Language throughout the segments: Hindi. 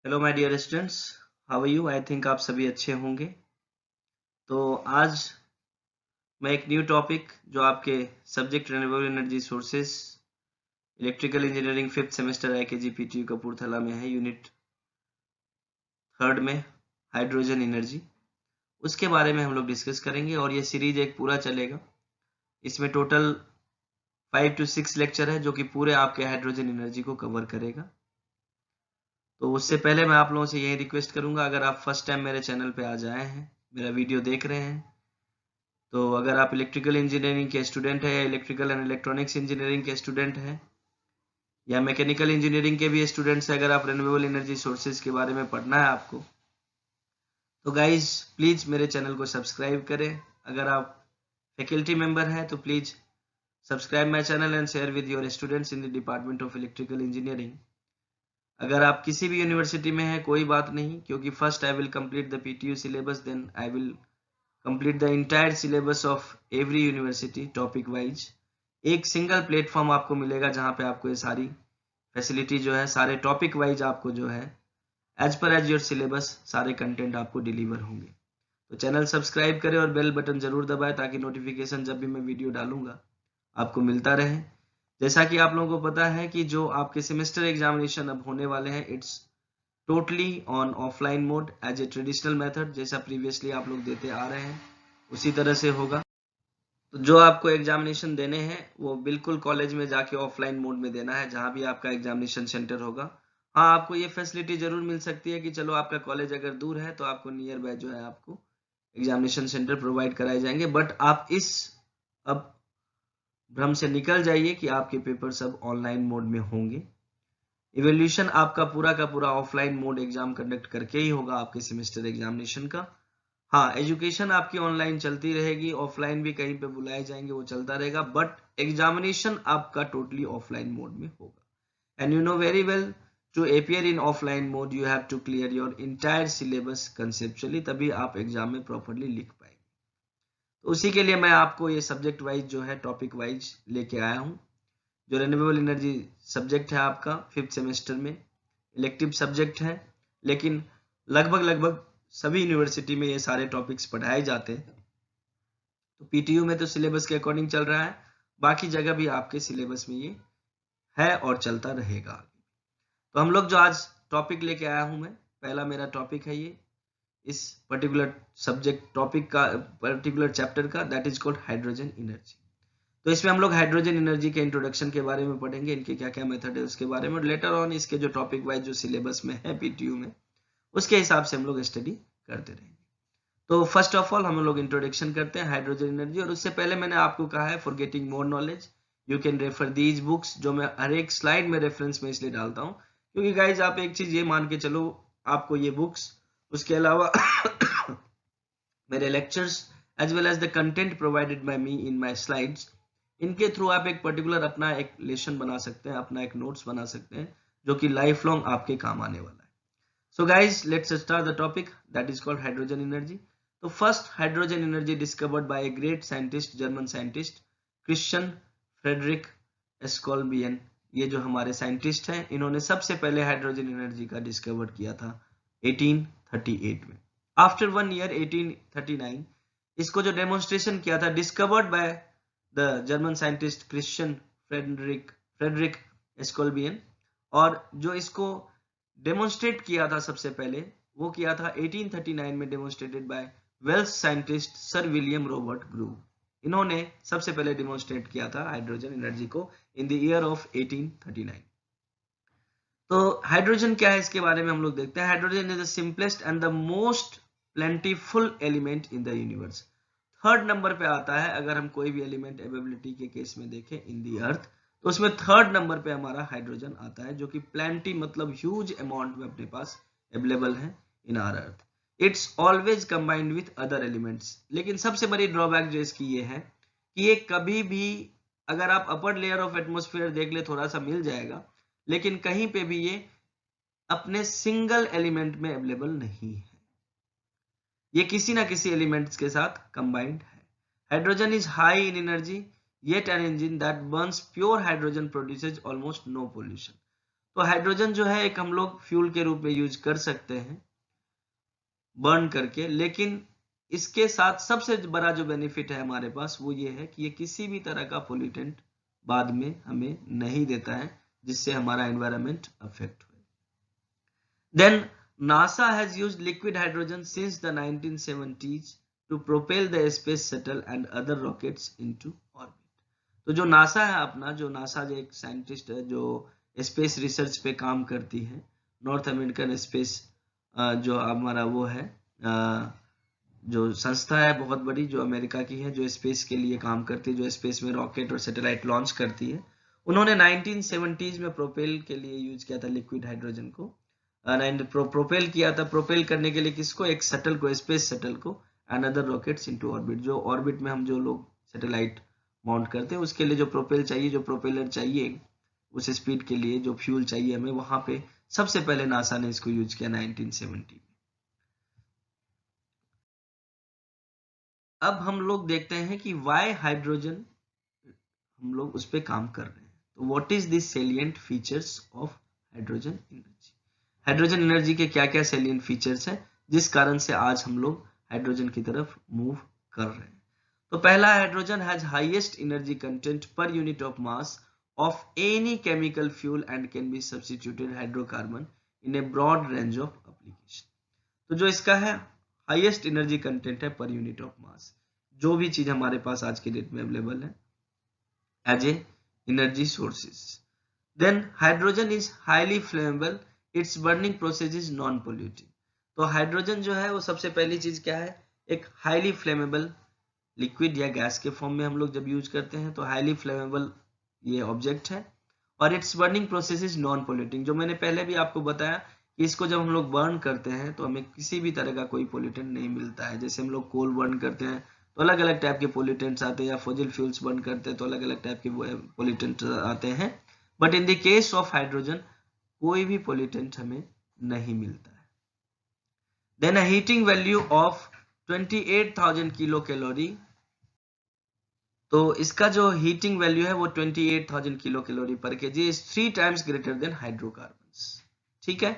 Hello my dear students, how are you? I think आप सभी अच्छे होंगे। तो आज मैं एक न्यू टॉपिक जो आपके subject renewable energy sources electrical engineering fifth semester IKG-PTU Kapurthala में है, यूनिट थर्ड में हाइड्रोजन एनर्जी, उसके बारे में हम लोग डिस्कस करेंगे और ये सीरीज एक पूरा चलेगा। इसमें टोटल 5 to 6 लेक्चर है जो कि पूरे आपके हाइड्रोजन एनर्जी को कवर करेगा। तो उससे पहले मैं आप लोगों से यही रिक्वेस्ट करूंगा, अगर आप फर्स्ट टाइम मेरे चैनल पे आज आए हैं, मेरा वीडियो देख रहे हैं, तो अगर आप इलेक्ट्रिकल इंजीनियरिंग के स्टूडेंट हैं या इलेक्ट्रिकल एंड इलेक्ट्रॉनिक्स इंजीनियरिंग के स्टूडेंट हैं या मैकेनिकल इंजीनियरिंग के भी स्टूडेंट्स हैं, अगर आप रिन्यूएबल एनर्जी सोर्सेज के बारे में पढ़ना है आपको, तो गाइज प्लीज मेरे चैनल को सब्सक्राइब करें। अगर आप फैकल्टी मेंबर हैं तो please subscribe my channel and share with your students in the department of electrical engineering. अगर आप किसी भी यूनिवर्सिटी में हैं कोई बात नहीं, क्योंकि first I will complete the PTU syllabus, then I will complete the entire syllabus of every university topic wise। एक सिंगल प्लेटफॉर्म आपको मिलेगा जहां पे आपको ये सारी फैसिलिटी जो है सारे टॉपिक वाइज आपको जो है as per as your syllabus सारे कंटेंट आपको डिलीवर होंगे। तो चैनल सब्सक्राइब करें और बेल बटन जरूर दबाएं ताकि नोटिफिकेशन जब भी मैं वीडियो डालूंगा आपको मिलता रहे। जैसा कि आप लोगों को पता है कि जो आपके सेमेस्टर एग्जामिनेशन अब होने वाले हैं, it's totally on offline mode as a traditional method, जैसा प्रीवियसली आप लोग देते आ रहे हैं उसी तरह से होगा। तो जो आपको एग्जामिनेशन देने हैं वो बिल्कुल कॉलेज में जाके ऑफलाइन मोड में देना है, जहां भी आपका एग्जामिनेशन सेंटर होगा। हाँ, आपको ये फैसिलिटी जरूर मिल सकती है कि चलो आपका कॉलेज अगर दूर है तो आपको नियर बाय जो है आपको एग्जामिनेशन सेंटर प्रोवाइड कराए जाएंगे, बट आप इस अब भ्रम से निकल जाइए कि आपके पेपर सब ऑनलाइन मोड में होंगे। इवैल्यूएशन आपका पूरा का पूरा ऑफलाइन मोड एग्जाम कंडक्ट करके ही होगा आपके सेमेस्टर एग्जामिनेशन का। हाँ, एजुकेशन आपकी ऑनलाइन चलती रहेगी, ऑफलाइन भी कहीं पे बुलाए जाएंगे वो चलता रहेगा, बट एग्जामिनेशन आपका टोटली ऑफलाइन मोड में होगा। And you know very well, to appear in offline mode you have to clear your entire syllabus conceptually, तभी आप एग्जाम में प्रॉपरली लिख पाएंगे। तो उसी के लिए मैं आपको ये सब्जेक्ट वाइज जो है टॉपिक वाइज लेके आया हूँ। जो रिन्यूएबल एनर्जी सब्जेक्ट है आपका फिफ्थ सेमेस्टर में इलेक्टिव सब्जेक्ट है, लेकिन लगभग लगभग सभी यूनिवर्सिटी में ये सारे टॉपिक्स पढ़ाए जाते हैं। तो PTU में तो सिलेबस के अकॉर्डिंग चल रहा है, बाकी जगह भी आपके सिलेबस में ये है और चलता रहेगा। तो हम लोग जो आज टॉपिक लेके आया हूं मैं, पहला मेरा टॉपिक है ये इस पर्टिकुलर सब्जेक्ट टॉपिक का, पर्टिकुलर चैप्टर का, that is called hydrogen energy. तो इसमें हम लोग हाइड्रोजन एनर्जी के इंट्रोडक्शन के बारे में पढ़ेंगे, इनके क्या क्या मेथड है उसके बारे में, लेटर ऑन इसके जो टॉपिक वाइज जो सिलेबस में है PTU में उसके हिसाब से हम लोग स्टडी करते रहेंगे। तो फर्स्ट ऑफ ऑल हम लोग इंट्रोडक्शन करते हैं हाइड्रोजन एनर्जी, और उससे पहले मैंने आपको कहा है for getting more knowledge you can refer these books, जो मैं हर एक स्लाइड में रेफरेंस में इसलिए डालता हूँ क्योंकि गाइज आप एक चीज ये मान के चलो, आपको ये बुक्स उसके अलावा मेरे lectures as well as the content provided by me in my slides, इनके थ्रू आप एक पर्टिकुलर अपना एक लेसन बना सकते हैं, अपना एक नोट्स बना सकते हैं जो कि लाइफ लॉन्ग आपके काम आने वाला है। So guys, let's start the topic that is called hydrogen energy. So first hydrogen energy discovered by a great scientist, German scientist Christian Friedrich Stolbian। ये जो हमारे साइंटिस्ट हैं इन्होंने सबसे पहले हाइड्रोजन एनर्जी का डिस्कवर किया था 1838 में। आफ्टर 1 ईयर 1839 इसको जो डेमोन्स्ट्रेशन किया था, discovered by the German scientist Christian Friedrich Schönbein, और जो इसको डेमोन्स्ट्रेट किया था सबसे पहले वो किया था 1839 में, demonstrated by Wales scientist sir William Robert Grove. इन्होंने सबसे पहले डेमोन्स्ट्रेट किया था हाइड्रोजन एनर्जी को इन द ईयर ऑफ 1839। तो हाइड्रोजन क्या है इसके बारे में हम लोग देखते हैं। Hydrogen is the simplest and the most plentiful element in the universe. Third number पे आता है अगर हम कोई भी एलिमेंट अवेलेबिलिटी के केस में देखें इन दी अर्थ, तो उसमें थर्ड नंबर पे हमारा हाइड्रोजन आता है, जो कि प्लेंटी मतलब ह्यूज अमाउंट में अपने पास अवेलेबल है in our earth. Its always combined with other elements, लेकिन सबसे बड़ी ड्रॉबैक जो इसकी ये है कि ये कभी भी, अगर आप अपर लेयर ऑफ एटमोस्फेयर देख ले थोड़ा सा मिल जाएगा, लेकिन कहीं पे भी ये अपने सिंगल एलिमेंट में अवेलेबल नहीं है, ये किसी ना किसी एलिमेंट्स के साथ कंबाइंड है। Hydrogen is high in energy, yet an engine that burns pure hydrogen produces almost no pollution. तो हाइड्रोजन जो है एक हम लोग फ्यूल के रूप में यूज कर सकते हैं बर्न करके, लेकिन इसके साथ सबसे बड़ा जो बेनिफिट है हमारे पास वो ये है कि ये किसी भी तरह का पोल्यूटेंट बाद में हमें नहीं देता है जिससे हमारा एनवायरनमेंट अफेक्ट हो। Then NASA has used liquid hydrogen since the 1970s to propel the space shuttle and other rockets into orbit. तो जो नासा है अपना, जो नासा जो एक साइंटिस्ट है जो स्पेस रिसर्च पे काम करती है, नॉर्थ अमेरिकन स्पेस जो हमारा वो है जो संस्था है बहुत बड़ी जो अमेरिका की है, जो स्पेस के लिए काम करती है, जो स्पेस में रॉकेट और सैटेलाइट लॉन्च करती है, उन्होंने 1970s में प्रोपेल के लिए यूज किया था लिक्विड हाइड्रोजन को। प्रोपेल किया था, प्रोपेल करने के लिए किसको? एक शटल को, स्पेस शटल को, and other rockets into orbit. जो ऑर्बिट में हम जो लोग सैटेलाइट माउंट करते हैं उसके लिए जो प्रोपेल चाहिए, जो प्रोपेलर चाहिए उस स्पीड के लिए, जो फ्यूल चाहिए हमें, वहां पे सबसे पहले नासा ने इसको यूज किया 1970 में। अब हम लोग देखते हैं कि वाई हाइड्रोजन हम लोग उस पर काम कर रहे हैं। तो what is this salient features of hydrogen energy? Hydrogen energy के क्या क्या सेलिएंट फीचर्स हैं जिस कारण से आज हम लोग हाइड्रोजन की तरफ मूव कर रहे हैं? तो पहला, hydrogen has highest energy content per unit of mass of any chemical fuel and can be substituted hydrocarbon in a broad range of application. तो जो इसका है हाईएस्ट एनर्जी कंटेंट है पर यूनिट ऑफ मास, जो भी चीज हमारे पास आज के डेट में अवेलेबल है as a energy sources. Then hydrogen is highly flammable, its burning process is non polluting. तो हाइड्रोजन जो है वो सबसे पहली चीज क्या है? एक हाईली फ्लेमेबल लिक्विड या गैस के फॉर्म में हम लोग जब यूज करते हैं तो हाईली फ्लेमेबल ये ऑब्जेक्ट है, और it's burning process is non polluting. जो मैंने पहले भी आपको बताया कि इसको जब हम लोग बर्न करते हैं तो हमें किसी भी तरह का कोई पोल्यूटेंट नहीं मिलता है। जैसे हम लोग कोल बर्न करते हैं तो अलग अलग टाइप के पोल्यूटेंट्स आते हैं, या फॉसिल फ्यूल्स बर्न करते हैं तो अलग अलग टाइप के पोल्यूटेंट्स आते हैं, but in the case of hydrogen कोई भी पोल्यूटेंट हमें नहीं मिलता है। Then a heating value of 28,000 kilo calorie. तो इसका जो हीटिंग वैल्यू है वो 28,000 kilo calorie per KG is 3 times greater than hydrocarbons. ठीक है।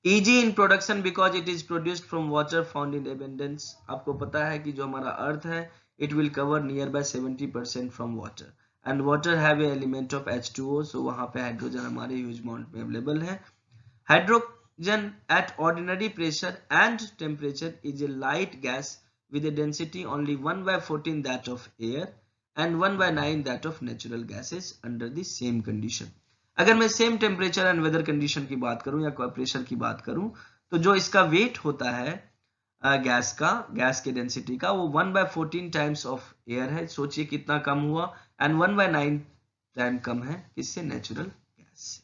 Easy in production because it is produced from water found in abundance. आपको पता है कि जो हमारा अर्थ है it will cover near by 70% from water, and water have a element of H2O, so वहां पे हाइड्रोजन हमारे ह्यूज अमाउंट में अवेलेबल है। Hydrogen at ordinary pressure and temperature is a light gas with a density only 1/14 that of air and 1/9 that of natural gases under the same condition। अगर मैं same temperature and weather condition की बात करूं या प्रेशर की बात करूं तो जो इसका वेट होता है गैस के डेंसिटी का, वो 1/14 टाइम्स ऑफ एयर है। सोचिए कितना कम हुआ, एंड 1/9 टाइम कम है किससे? नेचुरल गैस से।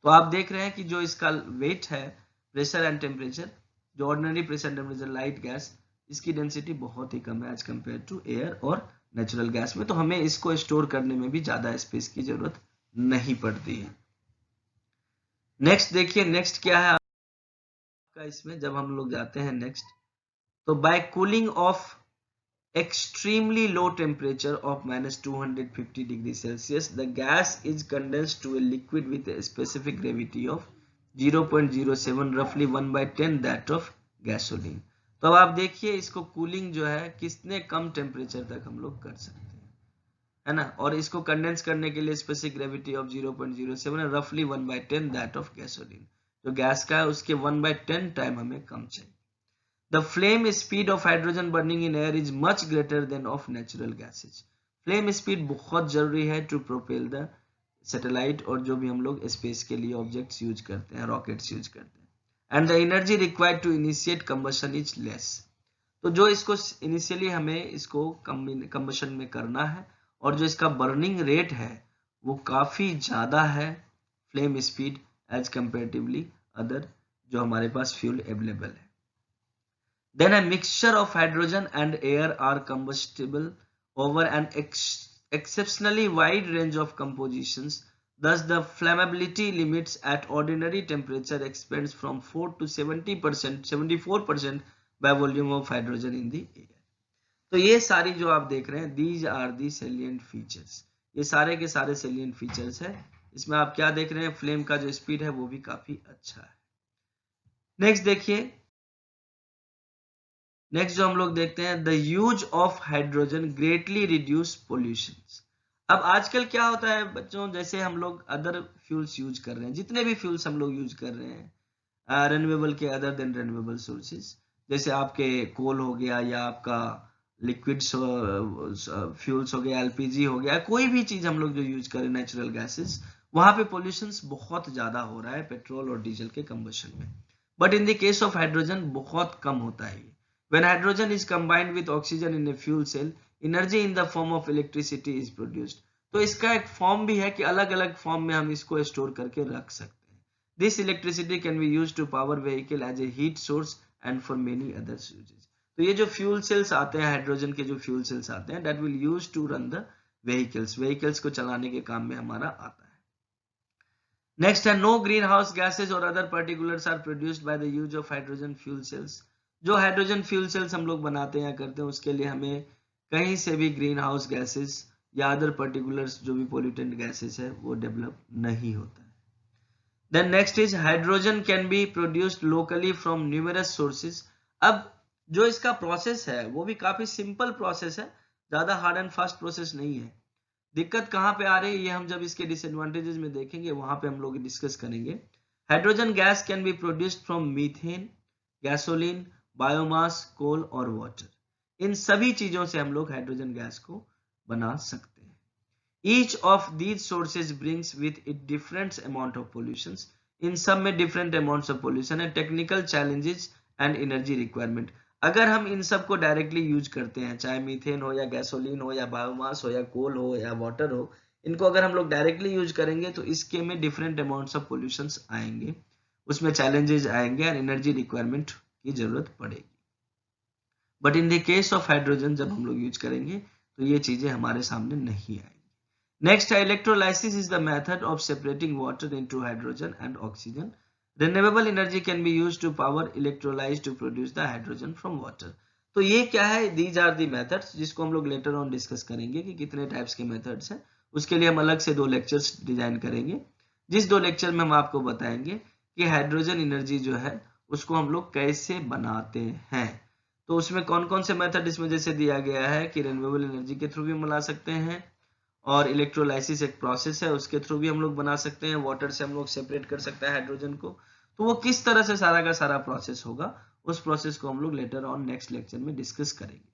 तो आप देख रहे हैं कि जो इसका वेट है, प्रेशर एंड टेम्परेचर, जो ordinary pressure temperature light gas, इसकी डेंसिटी बहुत ही कम है एज कंपेयर टू एयर और नेचुरल गैस में। तो हमें इसको स्टोर करने में भी ज्यादा स्पेस की जरूरत नहीं पड़ती है। नेक्स्ट देखिए, नेक्स्ट क्या है आपका इसमें, जब हम लोग जाते हैं नेक्स्ट, तो by cooling of extremely low temperature of -250 degrees Celsius, the gas is condensed to a liquid with a specific gravity of 0.07, roughly 1/10 that of gasoline। तो अब आप देखिए इसको कूलिंग जो है कितने कम टेम्परेचर तक हम लोग कर सकते हैं, है ना, और इसको कंडेंस करने के लिए स्पेसिफिक ग्रेविटी ऑफ 0.07 है, रफली 1/10 दैट ऑफ गैसोलीन। जो गैस का है उसके 1/10 टाइम हमें कम चाहिए। The flame speed of hydrogen burning in air is much greater than of natural gases। Flame speed बहुत जरूरी है to propel the satellite और जो भी हम लोग स्पेस के लिए ऑब्जेक्ट्स यूज करते हैं, रॉकेट्स यूज करते हैं। And the energy required to initiate combustion is less। तो जो इसको इनिशियली हमें इसको कंबशन में करना है और जो इसका बर्निंग रेट है वो काफी ज्यादा है, flame speed, as comparatively other जो हमारे पास फ्यूल अवेलेबल है। Then a mixture of hydrogen and air are combustible over an exceptionally wide range of compositions. Thus, the flammability limits at ordinary temperature expands from 4 to 70%, 74% by volume of hydrogen in the air। तो ये सारी जो आप देख रहे हैं, these are the salient features। ये सारे के सारे salient features है इसमें आप क्या देख रहे हैं, फ्लेम का जो स्पीड है वो भी काफी अच्छा है। नेक्स्ट देखिए, नेक्स्ट जो हम लोग देखते हैं, the use of hydrogen greatly reduce pollution. अब आजकल क्या होता है बच्चों, जैसे हम लोग अदर फ्यूल्स यूज कर रहे हैं, जितने भी फ्यूल्स हम लोग यूज कर रहे हैं रेन्यूएबल के अदर देन रेन्यूएबल सोर्सेज, जैसे आपके कोल हो गया या आपका लिक्विड फ्यूल्स हो गया, एलपीजी हो गया, कोई भी चीज हम लोग जो यूज करें नेचुरल गैसेस, वहां पे पोल्यूशन बहुत ज्यादा हो रहा है पेट्रोल और डीजल के कंबशन में। But in the case of hydrogen बहुत कम होता है। When hydrogen is combined with oxygen in a fuel cell, energy in the form of electricity is produced. तो इसका एक फॉर्म भी है कि अलग अलग फॉर्म में हम इसको स्टोर करके रख सकते हैं। This electricity can be used to power vehicle as a heat source and for many other uses. तो ये जो फ्यूल सेल्स आते हैं, हाइड्रोजन के जो फ्यूल सेल्स आते हैं, that will use to run the vehicles, vehicles को चलाने के काम में हमारा आता है। नेक्स्ट है, नो ग्रीन हाउस गैसेज और other particulars are produced by the use of hydrogen fuel cells. जो हाइड्रोजन फ्यूल सेल्स हम लोग बनाते हैं या करते हैं, उसके लिए हमें कहीं से भी ग्रीन हाउस गैसेस या अदर पर्टिकुलर्स जो भी पोल्यूटेंट गैसेस है वो डेवलप नहीं होता है। Then next is, hydrogen can be produced locally from numerous sources. अब जो इसका प्रोसेस है वो भी काफी सिंपल प्रोसेस है, ज्यादा हार्ड एंड फास्ट प्रोसेस नहीं है। दिक्कत कहाँ पे आ रही है, ये हम जब इसके डिसएडवांटेजेस में देखेंगे वहां पे हम लोग डिस्कस करेंगे। Hydrogen gas can be produced from methane, gasoline, biomass, coal और वाटर। इन सभी चीजों से हम लोग हाइड्रोजन गैस को बना सकते हैं। Each of these sources brings with it different amount of pollution. इन सब में डिफरेंट अमाउंट्स ऑफ पोल्यूशन है, technical challenges and energy requirement. अगर हम इन सब को डायरेक्टली यूज करते हैं, चाहे मीथेन हो या गैसोलीन हो या बायोमास हो या कोल हो या वाटर हो, इनको अगर हम लोग डायरेक्टली यूज करेंगे तो इसके में डिफरेंट अमाउंट्स ऑफ पोल्यूशंस आएंगे, उसमें चैलेंजेस आएंगे और एनर्जी रिक्वायरमेंट की जरूरत पड़ेगी। But in the case of hydrogen जब हम लोग यूज करेंगे तो ये चीजें हमारे सामने नहीं आएंगी। नेक्स्ट है, electrolysis is the method of separating water into hydrogen and oxygen. Renewable energy can be used to power electrolytes to produce the hydrogen from water. तो ये क्या है, these are the methods, जिसको हम लोग later on डिस्कस करेंगे कि कितने टाइप्स के मेथड्स हैं। उसके लिए हम अलग से 2 लेक्चर्स डिजाइन करेंगे, जिस 2 लेक्चर में हम आपको बताएंगे कि हाइड्रोजन एनर्जी जो है उसको हम लोग कैसे बनाते हैं। तो उसमें कौन कौन से मेथड इसमें जैसे दिया गया है कि रिन्यूएबल एनर्जी के थ्रू भी बना सकते हैं, और इलेक्ट्रोलाइसिस एक प्रोसेस है उसके थ्रू भी हम लोग बना सकते हैं, वाटर से हम लोग सेपरेट कर सकते हैं हाइड्रोजन को। तो वो किस तरह से सारा का सारा प्रोसेस होगा, उस प्रोसेस को हम लोग लेटर ऑन नेक्स्ट लेक्चर में डिस्कस करेंगे।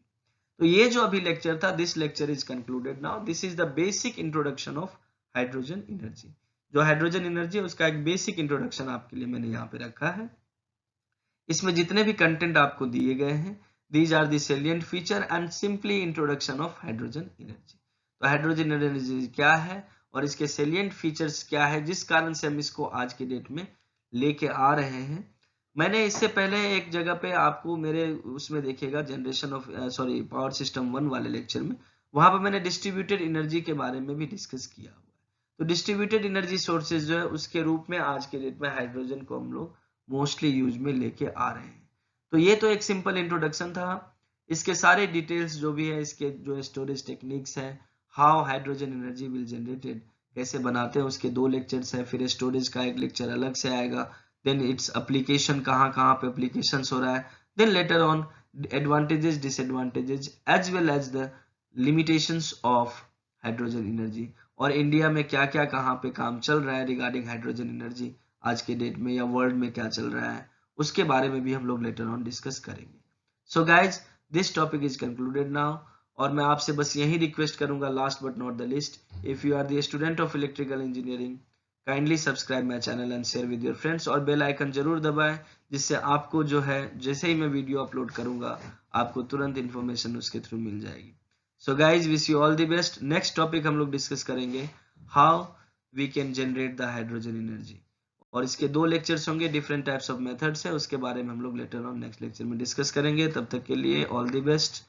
तो ये जो अभी लेक्चर था, this lecture is concluded now. This is the basic introduction of hydrogen energy. जो हाइड्रोजन एनर्जी है उसका एक बेसिक इंट्रोडक्शन आपके लिए मैंने यहाँ पे रखा है। इसमें जितने भी कंटेंट आपको दिए गए हैं, these are the salient feature and simply introduction of hydrogen energy. तो हाइड्रोजन एनर्जी क्या है और इसके सेलिएंट फीचर्स क्या है, जिस कारण से हम इसको आज के डेट में लेके आ रहे हैं। मैंने इससे पहले एक जगह पे आपको मेरे उसमें देखिएगा generation of sorry power system 1 वाले लेक्चर में, वहां पर मैंने डिस्ट्रीब्यूटेड एनर्जी के बारे में भी डिस्कस किया हुआ है। तो डिस्ट्रीब्यूटेड एनर्जी सोर्सेज जो है उसके रूप में आज के डेट में हाइड्रोजन को हम लोग मोस्टली यूज में लेके आ रहे हैं। तो ये तो एक सिंपल इंट्रोडक्शन था। इसके सारे डिटेल्स जो भी है, इसके जो स्टोरेज टेक्निक्स है, how hydrogen energy will generated, कैसे बनाते हैं, उसके 2 लेक्चर्स है। फिर स्टोरेज का एक लेक्चर अलग से आएगा, देन इट्स एप्लीकेशन, कहाँ कहाँ पे एप्लीकेशंस हो रहा है, then later on advantages, disadvantages as well as the limitations of hydrogen energy, और इंडिया में क्या क्या कहाँ पे काम चल रहा है रिगार्डिंग हाइड्रोजन एनर्जी आज के डेट में, या वर्ल्ड में क्या चल रहा है, उसके बारे में भी हम लोग लेटर ऑन डिस्कस करेंगे। So guys, this topic is concluded now. और मैं आपसे बस यही रिक्वेस्ट करूंगा, last but not the list, if you are the student of electrical engineering, kindly subscribe my channel and share with your friends, और बेल आइकन जरूर दबाएं, जिससे आपको जो है जैसे ही मैं वीडियो अपलोड करूंगा आपको तुरंत इन्फॉर्मेशन उसके थ्रू मिल जाएगी। So guys, wish you all the best. Next topic हम लोग डिस्कस करेंगे how we can generate the hydrogen energy, और इसके 2 लेक्चर्स होंगे, डिफरेंट टाइप्स ऑफ मेथड्स है, उसके बारे में हम लोग लेटर ऑन नेक्स्ट लेक्चर में डिस्कस करेंगे। तब तक के लिए ऑल द बेस्ट।